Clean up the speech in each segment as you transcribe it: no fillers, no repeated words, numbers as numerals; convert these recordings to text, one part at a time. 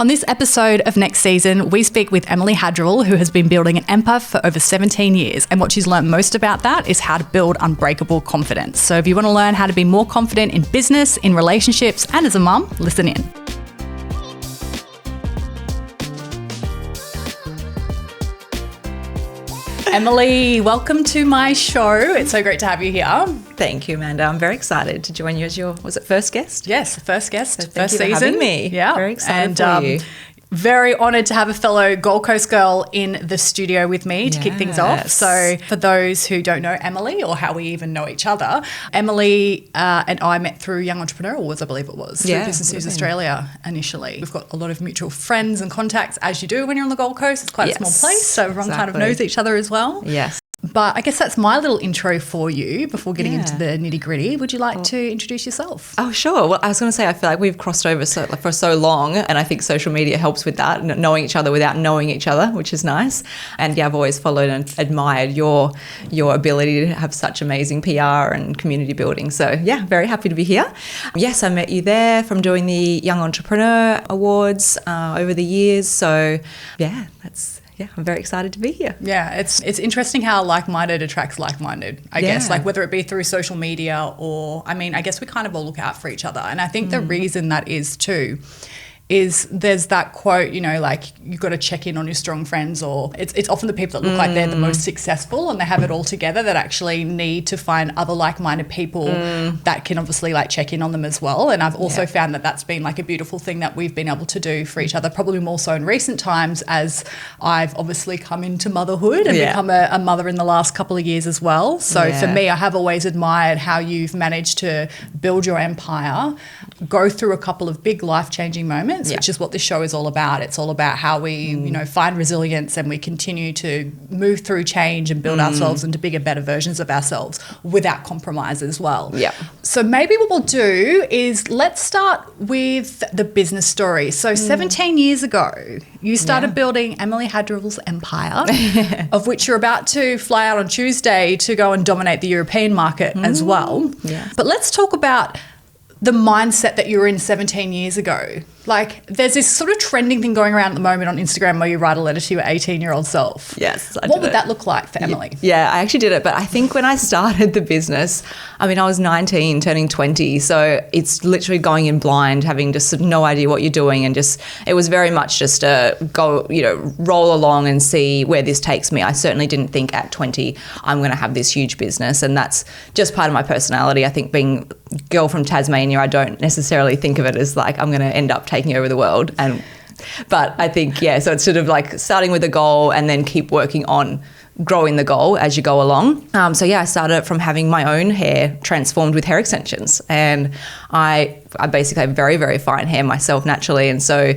On this episode of Next Season, we speak with Emilly Hadrill, who has been building an empire for over 17 years. And what she's learned most about that is how to build unbreakable confidence. So if you want to learn how to be more confident in business, in relationships, and as a mum, listen in. Emilly, welcome to my show. It's so great to have you here. Thank you, Amanda. I'm very excited to join you as your, was it first guest? Yes, first guest, So first thank you season. for having me. Yeah. Very excited and, for you. Very honoured to have a fellow Gold Coast girl in the studio with me to kick things off. Yes. So for those who don't know Emilly or how we even know each other, Emilly and I met through Young Entrepreneur Awards, I believe it was, through Business News Australia initially. We've got a lot of mutual friends and contacts, as you do when you're on the Gold Coast. It's quite a small place, so everyone kind of knows each other as well. Yes. But I guess that's my little intro for you before getting into the nitty-gritty. Would you like to introduce yourself? Oh, sure. Well, I was going to say, I feel like we've crossed over for so long, and I think social media helps with that, knowing each other without knowing each other, which is nice. And yeah, I've always followed and admired your ability to have such amazing PR and community building. So yeah, very happy to be here. Yes, I met you there from doing the Young Entrepreneur Awards over the years. So yeah, I'm very excited to be here. Yeah, it's interesting how like-minded attracts like-minded, I guess, like whether it be through social media or, I mean, I guess we kind of all look out for each other. And I think the reason that is too is there's that quote, you know, like you've got to check in on your strong friends, or it's often the people that look like they're the most successful and they have it all together that actually need to find other like-minded people that can obviously like check in on them as well. And I've also found that that's been like a beautiful thing that we've been able to do for each other, probably more so in recent times as I've obviously come into motherhood and become a mother in the last couple of years as well. So for me, I have always admired how you've managed to build your empire, go through a couple of big life-changing moments, which is what this show is all about. It's all about how we, you know, find resilience and we continue to move through change and build ourselves into bigger, better versions of ourselves without compromise as well. Yeah. So maybe what we'll do is let's start with the business story. So 17 years ago, you started building Emilly Hadrill's empire, of which you're about to fly out on Tuesday to go and dominate the European market as well. Yeah. But let's talk about the mindset that you were in 17 years ago. Like there's this sort of trending thing going around at the moment on Instagram where you write a letter to your 18-year-old self. Yes, I did. What would that look like for Emilly? Yeah, I actually did it. But I think when I started the business, I mean, I was 19, turning 20. So it's literally going in blind, having just no idea what you're doing. And just, it was very much just a go, you know, roll along and see where this takes me. I certainly didn't think at 20, I'm going to have this huge business. And that's just part of my personality. I think being a girl from Tasmania, I don't necessarily think of it as like I'm going to end up taking over the world. But I think, so it's sort of like starting with a goal and then keep working on growing the goal as you go along. I started from having my own hair transformed with hair extensions, and I basically have very, very fine hair myself naturally. And so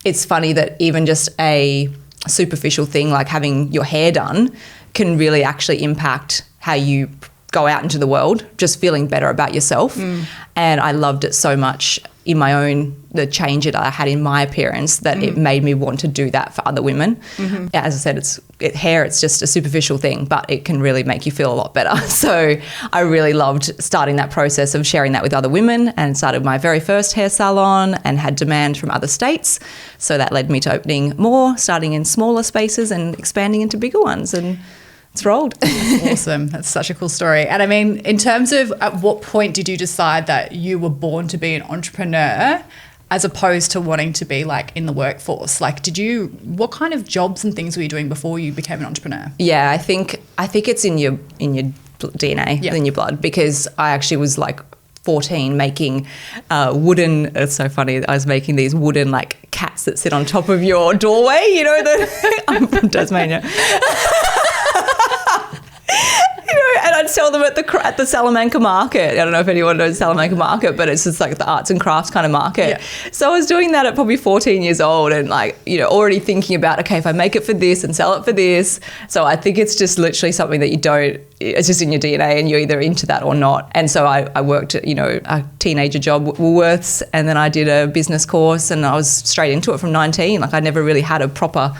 it's funny that even just a superficial thing like having your hair done can really actually impact how you go out into the world, just feeling better about yourself. And I loved it so much in my own, the change that I had in my appearance, that it made me want to do that for other women. As I said, hair, it's just a superficial thing, but it can really make you feel a lot better. So I really loved starting that process of sharing that with other women, and started my very first hair salon and had demand from other states. So that led me to opening more, starting in smaller spaces and expanding into bigger ones. And it's rolled. Awesome. That's such a cool story. And I mean, in terms of at what point did you decide that you were born to be an entrepreneur as opposed to wanting to be like in the workforce? Like what kind of jobs and things were you doing before you became an entrepreneur? Yeah, I think it's in your DNA, in your blood, because I actually was like 14 making wooden, it's so funny, I was making these wooden like cats that sit on top of your doorway, you know, I'm from Tasmania. And I'd sell them at the Salamanca market. I don't know if anyone knows Salamanca market, but it's just like the arts and crafts kind of market. Yeah. So I was doing that at probably 14 years old, and like, you know, already thinking about, okay, if I make it for this and sell it for this. So I think it's just literally something that it's just in your DNA and you're either into that or not. And so I worked at, you know, a teenager job at Woolworths, and then I did a business course, and I was straight into it from 19. Like I never really had a proper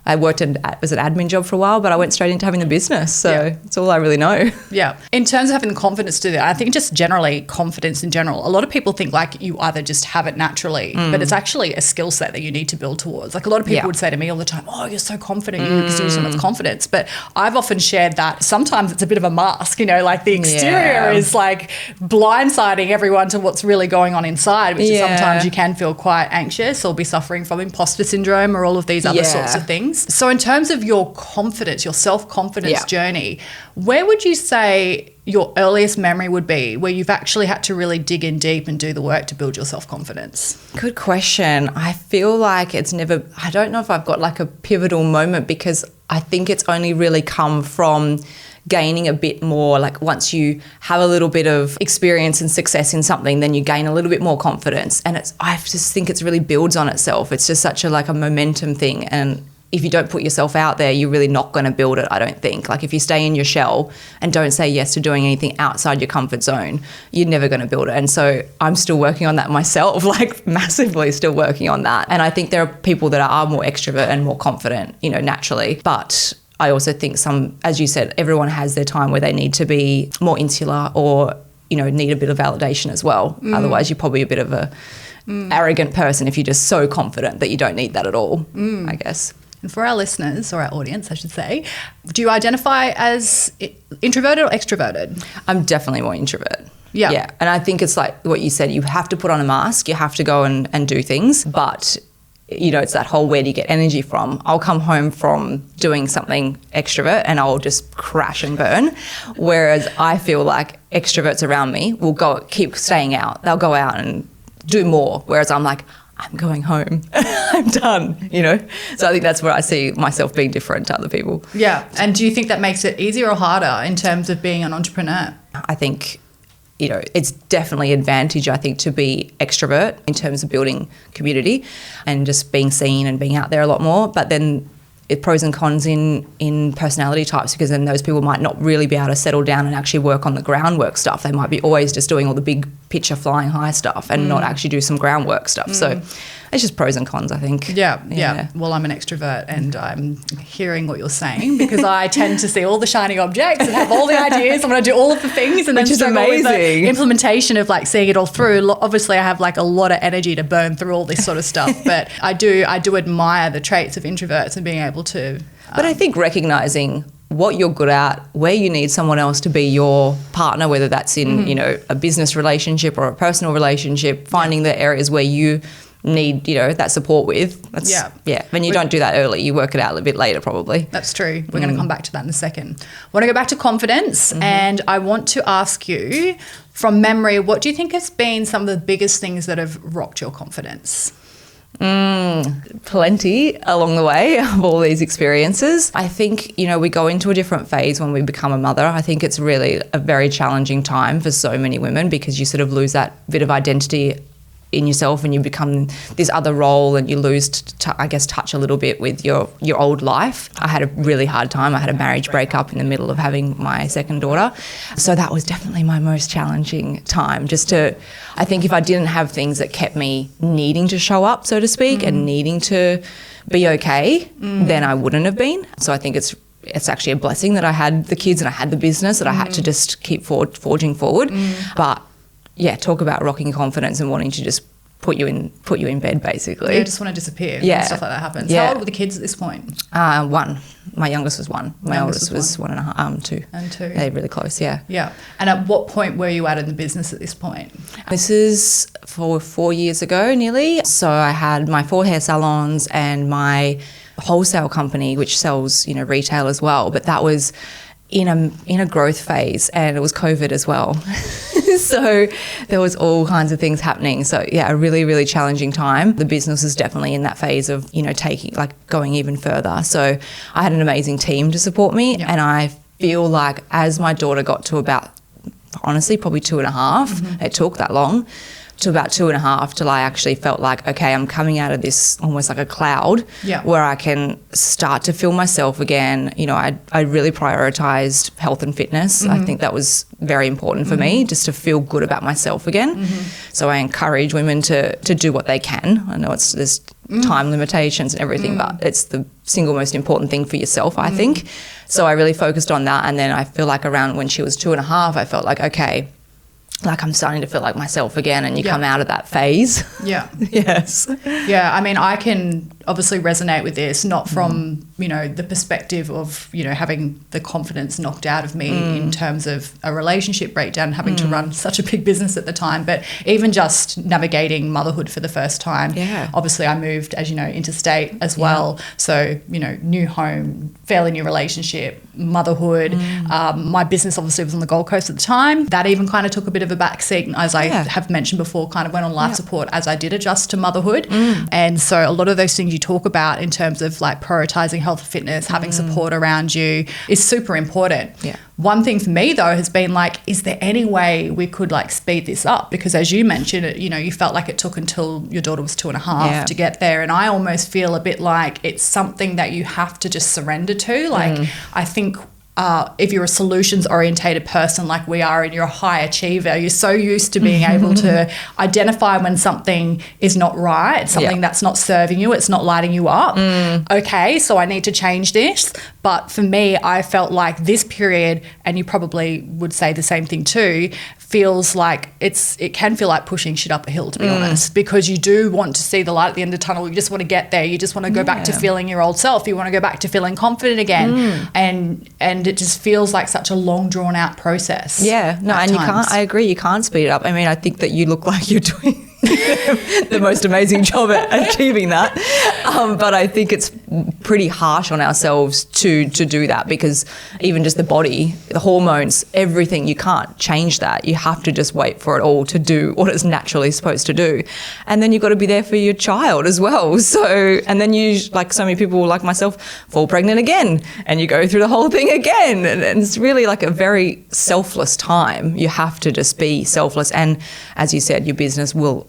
I worked as an admin job for a while, but I went straight into having the business. So it's all I really know. Yeah. In terms of having the confidence to do that, I think just generally confidence in general, a lot of people think like you either just have it naturally, but it's actually a skill set that you need to build towards. Like a lot of people would say to me all the time, oh, you're so confident, you exude so much confidence. But I've often shared that sometimes it's a bit of a mask, you know, like the exterior is like blindsiding everyone to what's really going on inside, which is sometimes you can feel quite anxious or be suffering from imposter syndrome or all of these other sorts of things. So in terms of your confidence, your self-confidence journey, where would you say your earliest memory would be where you've actually had to really dig in deep and do the work to build your self-confidence? Good question. I feel like I don't know if I've got like a pivotal moment, because I think it's only really come from gaining a bit more, like once you have a little bit of experience and success in something, then you gain a little bit more confidence. And I just think it's really builds on itself. It's just such a momentum thing. And if you don't put yourself out there, you're really not going to build it, I don't think. Like if you stay in your shell and don't say yes to doing anything outside your comfort zone, you're never going to build it. And so I'm still working on that myself, like massively still working on that. And I think there are people that are more extrovert and more confident, you know, naturally. But I also think as you said, everyone has their time where they need to be more insular or, you know, need a bit of validation as well. Otherwise, you're probably a bit of a arrogant person if you're just so confident that you don't need that at all, I guess. And for our listeners, or our audience, I should say, do you identify as introverted or extroverted? I'm definitely more introvert. Yeah. Yeah. And I think it's like what you said, you have to put on a mask, you have to go and do things. But, you know, it's that whole where do you get energy from? I'll come home from doing something extrovert and I'll just crash and burn. Whereas I feel like extroverts around me will keep staying out. They'll go out and do more. Whereas I'm like, I'm going home. I'm done, you know? So I think that's where I see myself being different to other people. Yeah. And do you think that makes it easier or harder in terms of being an entrepreneur? I think, you know, it's definitely an advantage, I think, to be extrovert in terms of building community and just being seen and being out there a lot more. But then pros and cons in personality types, because then those people might not really be able to settle down and actually work on the groundwork stuff. They might be always just doing all the big picture flying high stuff and not actually do some groundwork stuff. So it's just pros and cons, I think. Yeah. Well, I'm an extrovert and I'm hearing what you're saying because I tend to see all the shiny objects and have all the ideas. I'm going to do all of the things and then which is amazing. With the implementation of like seeing it all through. Obviously, I have like a lot of energy to burn through all this sort of stuff, but I do admire the traits of introverts and being able to. But I think recognizing what you're good at, where you need someone else to be your partner, whether that's in, you know, a business relationship or a personal relationship, finding the areas where you need, you know, that support with. When you don't do that early, you work it out a little bit later probably. That's true. We're going to come back to that in a second. I want to go back to confidence and I want to ask you from memory, what do you think has been some of the biggest things that have rocked your confidence? Plenty along the way of all these experiences. I think, you know, we go into a different phase when we become a mother. I think it's really a very challenging time for so many women because you sort of lose that bit of identity in yourself and you become this other role and you lose, touch a little bit with your old life. I had a really hard time. I had a marriage breakup in the middle of having my second daughter. So that was definitely my most challenging time. I think if I didn't have things that kept me needing to show up, so to speak, and needing to be okay, then I wouldn't have been. So I think it's actually a blessing that I had the kids and I had the business that I had to just keep forging forward. But yeah, talk about rocking confidence and wanting to just put you in bed basically. You just want to disappear when stuff like that happens. How old were the kids at this point? One. My youngest was one. My oldest was 1.5, 2. And 2. They're really close, yeah. Yeah. And at what point were you out in the business at this point? This is for 4 years ago nearly. So I had my 4 hair salons and my wholesale company, which sells, you know, retail as well. But that was in a growth phase and it was COVID as well. So there was all kinds of things happening. So yeah, a really, really challenging time. The business is definitely in that phase of, you know, going even further. So I had an amazing team to support me. Yeah. And I feel like as my daughter got to about, honestly, probably 2.5, it took that long to about 2.5 till I actually felt like, okay, I'm coming out of this almost like a cloud where I can start to feel myself again. You know, I really prioritized health and fitness. I think that was very important for me, just to feel good about myself again. So I encourage women to do what they can. I know there's time limitations and everything, but it's the single most important thing for yourself, I think. So I really focused on that. And then I feel like around when she was 2.5, I felt like, okay, like I'm starting to feel like myself again, and you come out of that phase. Yeah. Yes. Yeah. I mean, I can obviously resonate with this, not from, you know, the perspective of, you know, having the confidence knocked out of me in terms of a relationship breakdown, having to run such a big business at the time, but even just navigating motherhood for the first time. Yeah. Obviously I moved, as you know, interstate as well. So, you know, new home, fairly new relationship, motherhood. My business obviously was on the Gold Coast at the time. That even kind of took a bit of a backseat, as I have mentioned before, kind of went on life support as I did adjust to motherhood. And so a lot of those things you talk about in terms of like prioritizing health and fitness, having support around you is super important. One thing for me though has been like, is there any way we could like speed this up? Because as you mentioned, you know, you felt like it took until your daughter was 2.5 to get there. And I almost feel a bit like it's something that you have to just surrender to. Like, I think if you're a solutions orientated person like we are and you're a high achiever, you're so used to being able to identify when something is not right, something that's not serving you, it's not lighting you up. Okay, so I need to change this. But for me, I felt like this period, and you probably would say the same thing too, feels like it can feel like pushing shit up a hill, to be honest, because you do want to see the light at the end of the tunnel. You just want to get there. You just want to go back to feeling your old self. You want to go back to feeling confident again. And it just feels like such a long drawn out process. Yeah, no, and I agree, you can't speed it up. I mean, I think that you look like you're doing the most amazing job at achieving that. But I think it's pretty harsh on ourselves to do that, because even just the body, the hormones, everything, you can't change that. You have to just wait for it all to do what it's naturally supposed to do. And then you've got to be there for your child as well. So, and then you, like so many people like myself, fall pregnant again, and you go through the whole thing again. And it's really like a very selfless time. You have to just be selfless. And as you said, your business will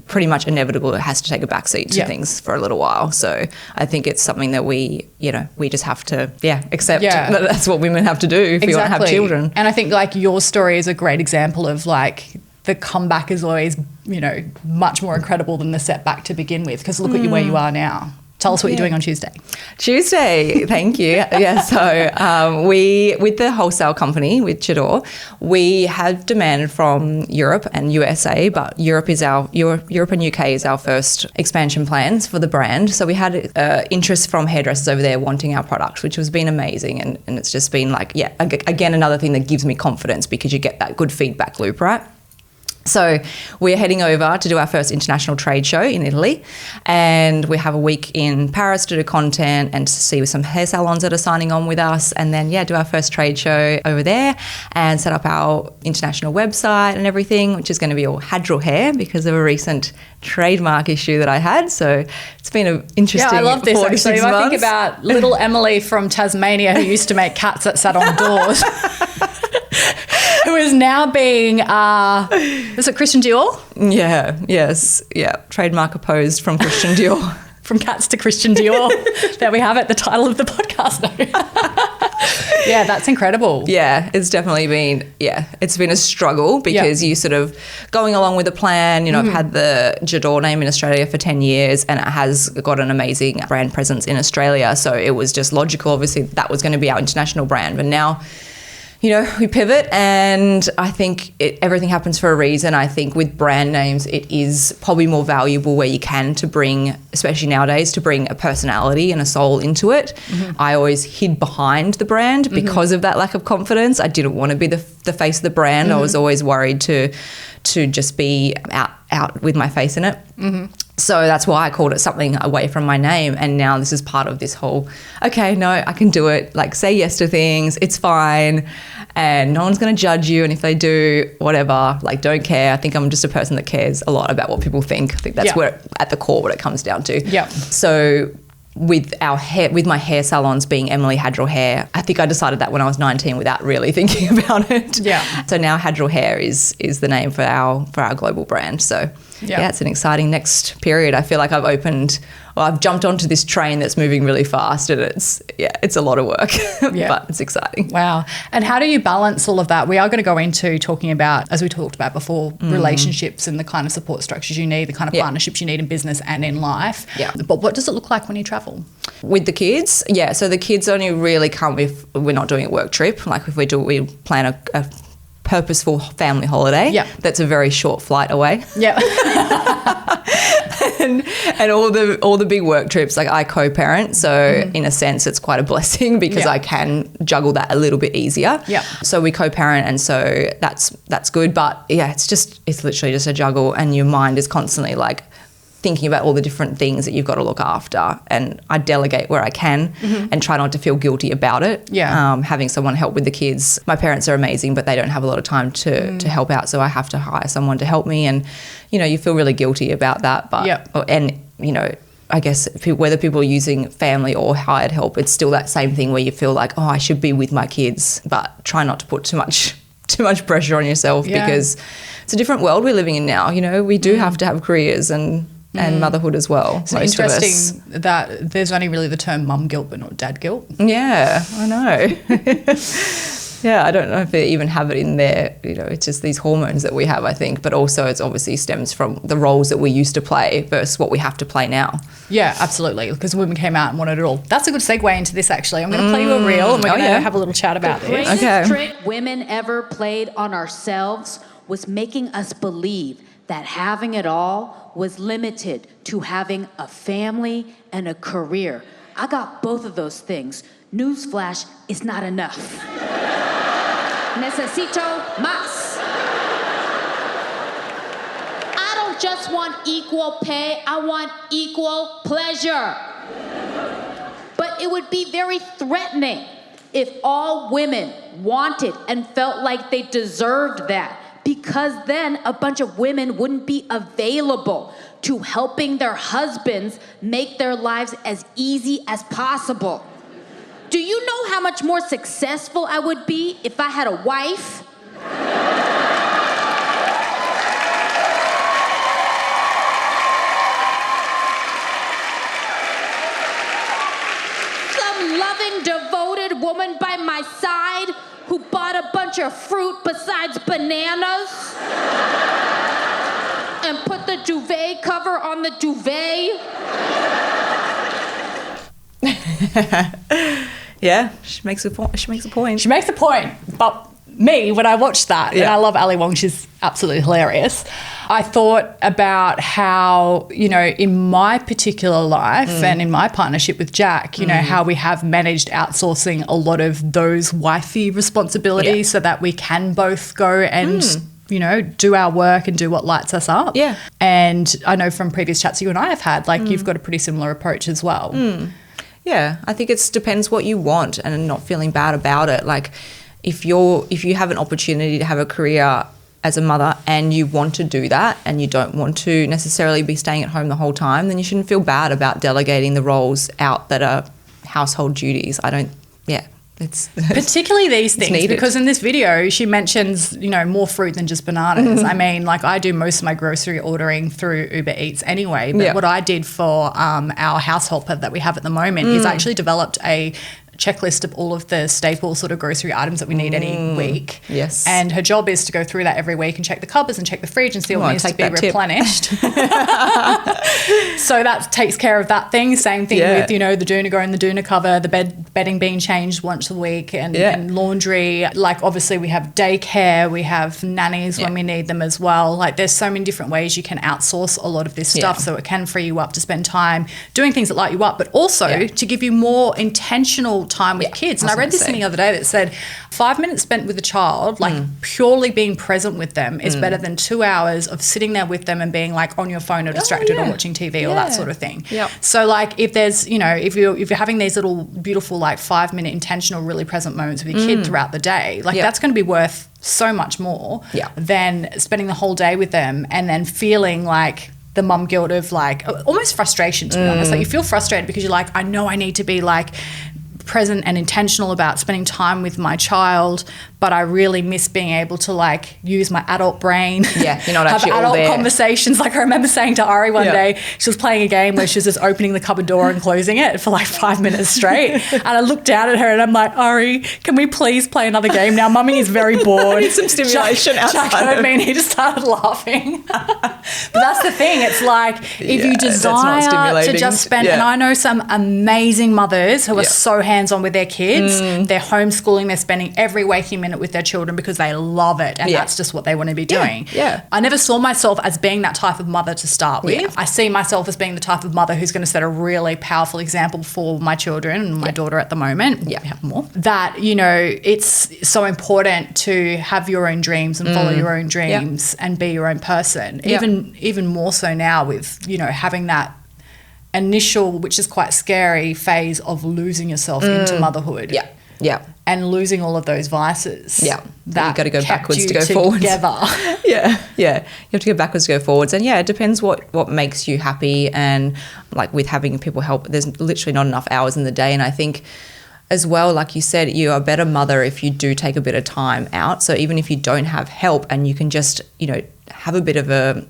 pretty much inevitable, it has to take a backseat to things for a little while. So I think it's something that we just have to accept that that's what women have to do if you want to have children. And I think like your story is a great example of like the comeback is always, you know, much more incredible than the setback to begin with, because look at you where you are now. Tell us what you're doing on Tuesday. Tuesday, thank you. So we, with the wholesale company, with Hadrill, we have demand from Europe and USA, but Europe and UK is our first expansion plans for the brand. So we had interest from hairdressers over there wanting our product, which has been amazing. And it's just been like, again, another thing that gives me confidence, because you get that good feedback loop, right? So we're heading over to do our first international trade show in Italy, and we have a week in Paris to do content and to see with some hair salons that are signing on with us, and then do our first trade show over there and set up our international website and everything, which is going to be all Hadrill Hair because of a recent trademark issue that I had. So it's been an interesting 46 I love this actually. months. I think about little Emily from Tasmania who used to make cats that sat on doors. Who is now being, is it Christian Dior? Trademark opposed from Christian Dior. From cats to Christian Dior. There we have it, the title of the podcast now. Yeah, that's incredible. Yeah, it's definitely been, it's been a struggle because you sort of going along with the plan. You know, I've had the Hadrill name in Australia for 10 years and it has got an amazing brand presence in Australia. So it was just logical, obviously, that was going to be our international brand. But now, you know, we pivot, and I think everything happens for a reason. I think with brand names, it is probably more valuable where you can to bring, especially nowadays, to bring a personality and a soul into it. I always hid behind the brand because of that lack of confidence. I didn't want to be the face of the brand. I was always worried to just be out with my face in it. So that's why I called it something away from my name. And now this is part of this whole, okay, no, I can do it. Like, say yes to things. It's fine. And no one's going to judge you. And if they do, whatever, like, don't care. I think I'm just a person that cares a lot about what people think. I think that's where, at the core, what it comes down to. Yeah. So with my hair salons being Emilly Hadrill Hair, I think I decided that when I was 19 without really thinking about it. Yeah. So now Hadrill Hair is the name for our global brand. So yeah, it's an exciting next period. I feel like I've jumped onto this train that's moving really fast, and it's a lot of work, but it's exciting. Wow. And how do you balance all of that? We are going to go into talking about, as we talked about before, relationships and the kind of support structures you need, the kind of partnerships you need in business and in life. Yeah. But what does it look like when you travel? With the kids? Yeah. So the kids only really come if we're not doing a work trip. Like if we plan a purposeful family holiday. Yeah. That's a very short flight away. Yeah. and all the big work trips, like I co-parent, so in a sense it's quite a blessing because I can juggle that a little bit easier. Yeah. So we co-parent, and so that's good. But yeah, it's literally just a juggle, and your mind is constantly like thinking about all the different things that you've got to look after. And I delegate where I can and try not to feel guilty about it. Yeah. Having someone help with the kids. My parents are amazing, but they don't have a lot of time to help out. So I have to hire someone to help me. And, you feel really guilty about that. But, and, I guess whether people are using family or hired help, it's still that same thing where you feel like, I should be with my kids, but try not to put too much pressure on yourself because it's a different world we're living in now. We do have to have careers and motherhood as well. It's interesting that there's only really the term mum guilt but not dad guilt. Yeah, I know. Yeah, I don't know if they even have it in there. It's just these hormones that we have, I think. But also it's obviously stems from the roles that we used to play versus what we have to play now. Yeah, absolutely. Because women came out and wanted it all. That's a good segue into this, actually. I'm going to play you a reel and we're going to have a little chat about this. The greatest trick women ever played on ourselves was making us believe that having it all was limited to having a family and a career. I got both of those things. Newsflash, is not enough. Necesito más. I don't just want equal pay, I want equal pleasure. But it would be very threatening if all women wanted and felt like they deserved that, because then a bunch of women wouldn't be available to helping their husbands make their lives as easy as possible. Do you know how much more successful I would be if I had a wife? Some loving, devoted woman by my side who bought a bunch of fruit besides bananas and put the duvet cover on the duvet. Yeah, she makes a point. She makes a point. But me, when I watched that, and I love Ali Wong, she's absolutely hilarious, I thought about how, in my particular life and in my partnership with Jack, how we have managed outsourcing a lot of those wifey responsibilities so that we can both go and do our work and do what lights us up. Yeah. And I know from previous chats you and I have had, you've got a pretty similar approach as well. Yeah, I think it depends what you want and not feeling bad about it. Like if you have an opportunity to have a career as a mother and you want to do that and you don't want to necessarily be staying at home the whole time, then you shouldn't feel bad about delegating the roles out that are household duties. It's particularly these things, because in this video she mentions more fruit than just bananas. I mean, I do most of my grocery ordering through Uber Eats anyway, but what I did for our house helper that we have at the moment is I actually developed a checklist of all of the staple sort of grocery items that we need any week. Yes. And her job is to go through that every week and check the cupboards and check the fridge and see what needs to be replenished. So that takes care of that thing. Same thing with, the doona go in the doona cover, the bedding being changed once a week and laundry. Obviously we have daycare, we have nannies when we need them as well. There's so many different ways you can outsource a lot of this stuff so it can free you up to spend time doing things that light you up, but also to give you more intentional time with kids. And I read this thing the other day that said 5 minutes spent with a child, purely being present with them, is better than 2 hours of sitting there with them and being on your phone or distracted or watching TV or that sort of thing. Yep. So if there's, if you're having these little beautiful 5 minute intentional really present moments with your kid throughout the day, that's going to be worth so much more than spending the whole day with them and then feeling like the mum guilt of like almost frustration, to be honest. Like you feel frustrated because you're like, I know I need to be like present and intentional about spending time with my child, but I really miss being able to like use my adult brain. Yeah, you're not have actually adult all there. conversations. Like I remember saying to Ari one day, she was playing a game where she was just opening the cupboard door and closing it for like 5 minutes straight. And I looked down at her and I'm like, Ari, can we please play another game now? Mummy is very bored. I need some stimulation outside. Jack heard me and he just started laughing. But that's the thing. It's like if you desire to just spend, and I know some amazing mothers who are so hands-on with their kids. They're homeschooling. They're spending every waking minute with their children because they love it, and that's just what they want to be doing. I never saw myself as being that type of mother to start with. I see myself as being the type of mother who's going to set a really powerful example for my children and my daughter at the moment. We have more. That, you know, it's so important to have your own dreams and follow your own dreams and be your own person. Even more so now with, you know, having that initial, which is quite scary, phase of losing yourself into motherhood. And losing all of those vices. That you've got to go backwards to go forwards. You have to go backwards to go forwards. And it depends what makes you happy. And like with having people help, there's literally not enough hours in the day. And I think as well, like you said, you're a better mother if you do take a bit of time out. So even if you don't have help and you can just, you know, have a bit of a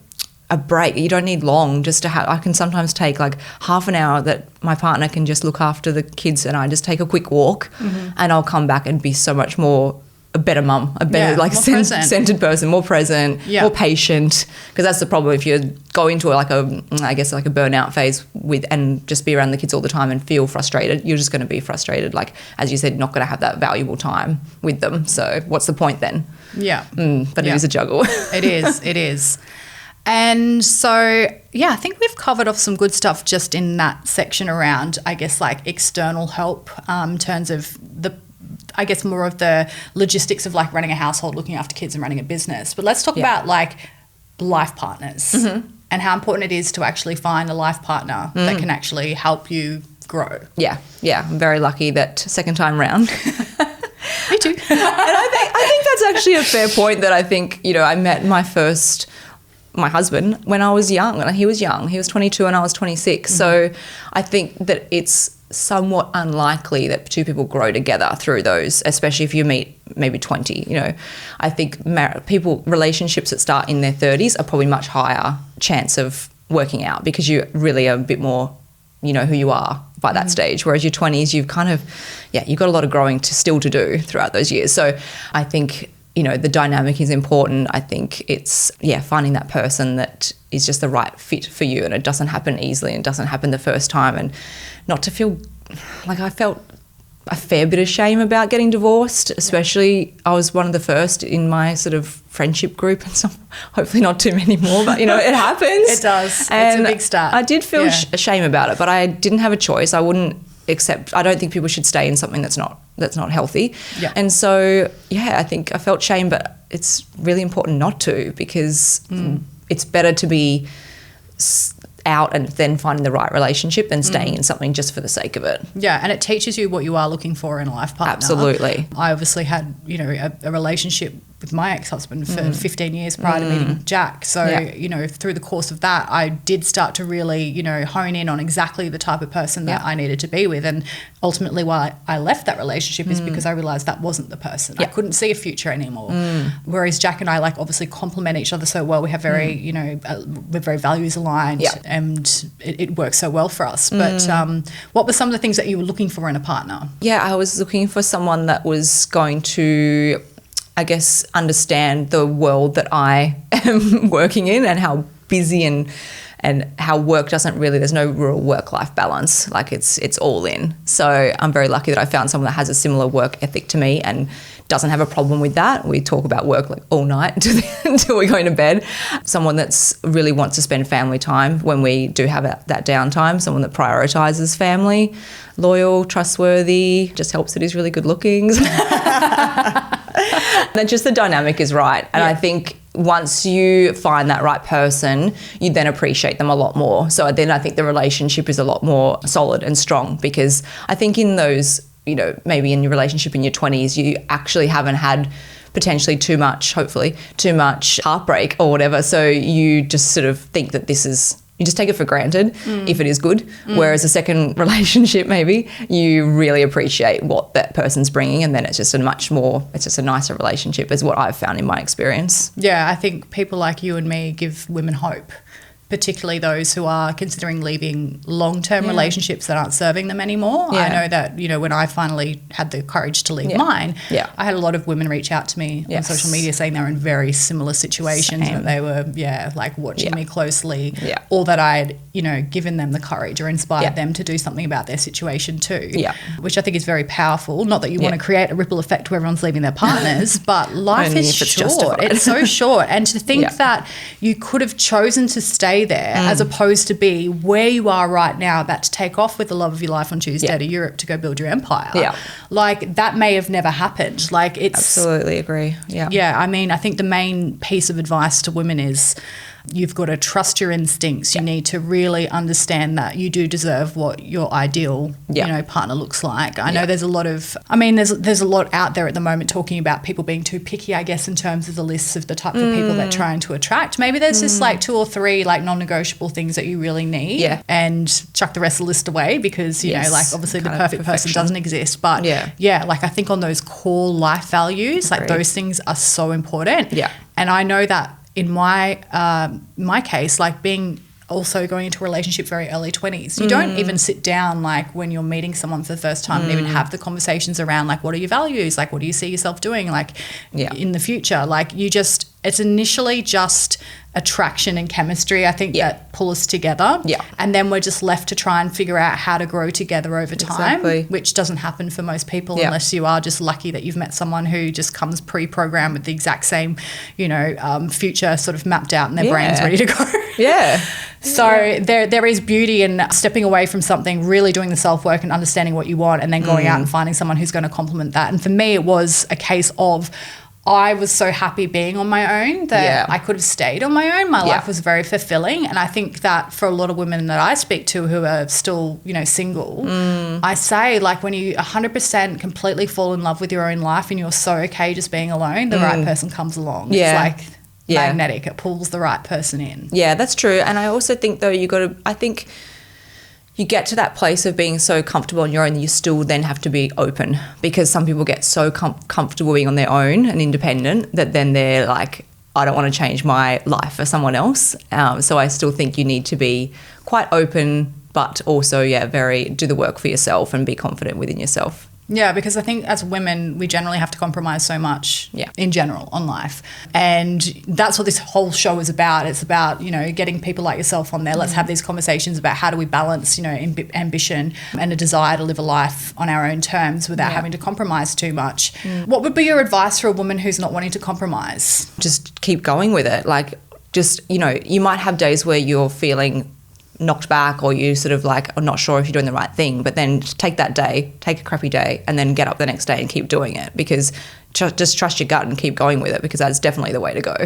break. You don't need long just to have. I can sometimes take like half an hour that my partner can just look after the kids and I just take a quick walk and I'll come back and be so much more a better mum, a better centered person, more present, more patient. Because that's the problem if you go into like a burnout phase with and just be around the kids all the time and feel frustrated, you're just going to be frustrated. Like, as you said, not going to have that valuable time with them. So what's the point then? But it is a juggle. It is. And so, I think we've covered off some good stuff just in that section around, I guess, like external help in terms of more of the logistics of like running a household, looking after kids and running a business. But let's talk about like life partners and how important it is to actually find a life partner that can actually help you grow. I'm very lucky that second time round. Me too. And I think that's actually a fair point that I think, you know, I met my husband when I was young, and he was young. He was 22 and I was 26. So I think that it's somewhat unlikely that two people grow together through those, especially if you meet maybe 20. You know, I think relationships that start in their 30s are probably much higher chance of working out because you really are a bit more, you know, who you are by that stage. Whereas your 20s, you've kind of, you've got a lot of growing still to do throughout those years. So I think, you know, the dynamic is important. I think it's, finding that person that is just the right fit for you, and it doesn't happen easily and doesn't happen the first time. And not to feel like I felt a fair bit of shame about getting divorced, especially I was one of the first in my sort of friendship group, and so hopefully not too many more, but, you know, it happens. It does. And it's a big start. I did feel shame about it, but I didn't have a choice. I wouldn't accept. I don't think people should stay in something that's not healthy. And so, I think I felt shame, but it's really important not to, because it's better to be out and then finding the right relationship than staying in something just for the sake of it. And it teaches you what you are looking for in a life partner. Absolutely. I obviously had, you know, a relationship with my ex-husband for 15 years prior to meeting Jack. So, you know, through the course of that, I did start to really, you know, hone in on exactly the type of person that I needed to be with. And ultimately why I left that relationship is because I realised that wasn't the person. I couldn't see a future anymore. Whereas Jack and I, like, obviously complement each other so well. We have very, you know, we're very values aligned and it works so well for us. But what were some of the things that you were looking for in a partner? I was looking for someone that was going to, I guess, understand the world that I am working in and how busy and how work doesn't really, there's no real work-life balance. Like it's all in. So I'm very lucky that I found someone that has a similar work ethic to me and doesn't have a problem with that. We talk about work like all night until we go into bed. Someone that's really wants to spend family time when we do have that downtime. Someone that prioritises family, loyal, trustworthy, just helps that he's really good looking. Then just the dynamic is right. And I think once you find that right person, you then appreciate them a lot more. So then I think the relationship is a lot more solid and strong, because I think in those, you know, maybe in your relationship in your 20s, you actually haven't had potentially too much, hopefully, too much heartbreak or whatever. So you just sort of think that you just take it for granted if it is good. Whereas a second relationship, maybe, you really appreciate what that person's bringing, and then it's just a nicer relationship is what I've found in my experience. Yeah, I think people like you and me give women hope, particularly those who are considering leaving long-term relationships that aren't serving them anymore. Yeah. I know that, when I finally had the courage to leave mine, I had a lot of women reach out to me on social media saying they were in very similar situations, that they were, like watching me closely, or that I had, given them the courage or inspired them to do something about their situation too, which I think is very powerful. Not that you want to create a ripple effect where everyone's leaving their partners, but life is short. It's so short. And to think that you could have chosen to stay there as opposed to be where you are right now, about to take off with the love of your life on Tuesday to Europe to go build your empire. Like, that may have never happened. Like, it's absolutely agree. Yeah, I mean, I think the main piece of advice to women is you've got to trust your instincts. You need to really understand that you do deserve what your ideal, partner looks like. I know there's a lot out there at the moment talking about people being too picky, I guess, in terms of the lists of the type of people they're trying to attract. Maybe there's just like 2 or 3 like non-negotiable things that you really need, and chuck the rest of the list away because, like, obviously the perfect person doesn't exist. But like, I think on those core life values, like those things are so important. And I know that in my case, like going into a relationship very early 20s, you don't even sit down like when you're meeting someone for the first time and even have the conversations around like, what are your values? Like, what do you see yourself doing like in the future? Like, it's initially just attraction and chemistry, I think, that pull us together. And then we're just left to try and figure out how to grow together over time, which doesn't happen for most people unless you are just lucky that you've met someone who just comes pre-programmed with the exact same, future sort of mapped out and their brain's ready to go. So there is beauty in stepping away from something, really doing the self-work and understanding what you want, and then going out and finding someone who's going to complement that. And for me, it was a case of I was so happy being on my own that I could have stayed on my own. My life was very fulfilling. And I think that for a lot of women that I speak to who are still, single, I say, like, when you 100% completely fall in love with your own life and you're so okay just being alone, the right person comes along. It's like magnetic. It pulls the right person in. Yeah, that's true. And I also think, though, you get to that place of being so comfortable on your own that you still then have to be open, because some people get so comfortable being on their own and independent that then they're like, I don't want to change my life for someone else. So I still think you need to be quite open, but also, do the work for yourself and be confident within yourself. Yeah, because I think as women, we generally have to compromise so much in general on life. And that's what this whole show is about. It's about, getting people like yourself on there. Let's have these conversations about how do we balance, ambition and a desire to live a life on our own terms without having to compromise too much. What would be your advice for a woman who's not wanting to compromise? Just keep going with it. Like, just, you might have days where you're feeling knocked back or you sort of like are not sure if you're doing the right thing, but then take that day, take a crappy day, and then get up the next day and keep doing it, because just trust your gut and keep going with it, because that's definitely the way to go.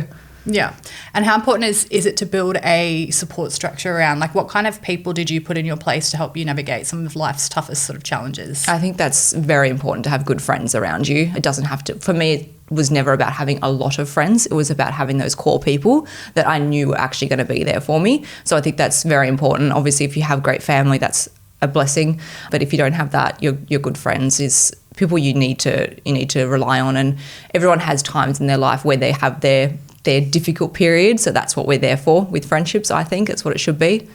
Yeah. And how important is it to build a support structure around, like, what kind of people did you put in your place to help you navigate some of life's toughest sort of challenges? I think that's very important, to have good friends around you. It doesn't have to, for me, it was never about having a lot of friends. It was about having those core people that I knew were actually going to be there for me. So I think that's very important. Obviously, if you have great family, that's a blessing. But if you don't have that, your good friends is people you need to rely on. And everyone has times in their life where they have their difficult period. So that's what we're there for with friendships. I think it's what it should be.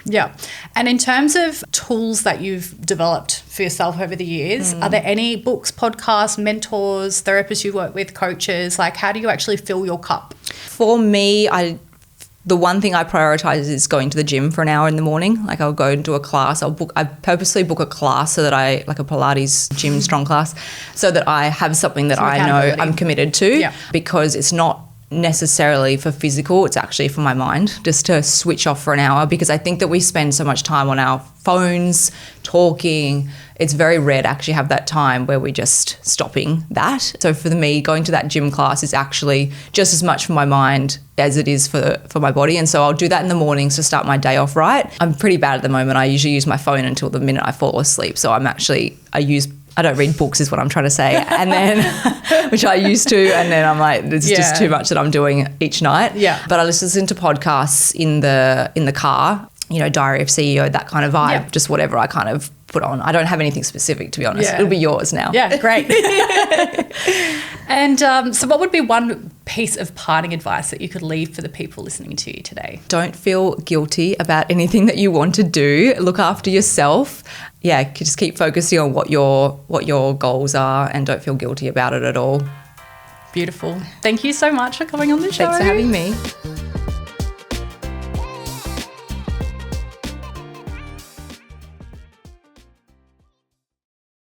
Yeah. And in terms of tools that you've developed for yourself over the years, are there any books, podcasts, mentors, therapists you work with, coaches? Like, how do you actually fill your cup? For me, the one thing I prioritize is going to the gym for an hour in the morning. Like, I'll go and do a class. I purposely book a class so that like a Pilates gym strong class, so that I have something that I know I'm committed to, because it's not necessarily for physical, it's actually for my mind, just to switch off for an hour, because I think that we spend so much time on our phones talking. It's very rare to actually have that time where we're just stopping that. So for me, going to that gym class is actually just as much for my mind as it is for my body. And so I'll do that in the mornings to start my day off right. I'm pretty bad at the moment. I usually use my phone until the minute I fall asleep. So I don't read books is what I'm trying to say. And then, which I used to, and then I'm like, it's just too much that I'm doing each night. Yeah. But I listen to podcasts in the car, Diary of CEO, that kind of vibe, just whatever I kind of put on. I don't have anything specific, to be honest. It'll be yours now. Yeah, great. And so what would be one piece of parting advice that you could leave for the people listening to you today? Don't feel guilty about anything that you want to do. Look after yourself. Yeah, just keep focusing on what your goals are and don't feel guilty about it at all. Beautiful. Thank you so much for coming on the show. Thanks for having me.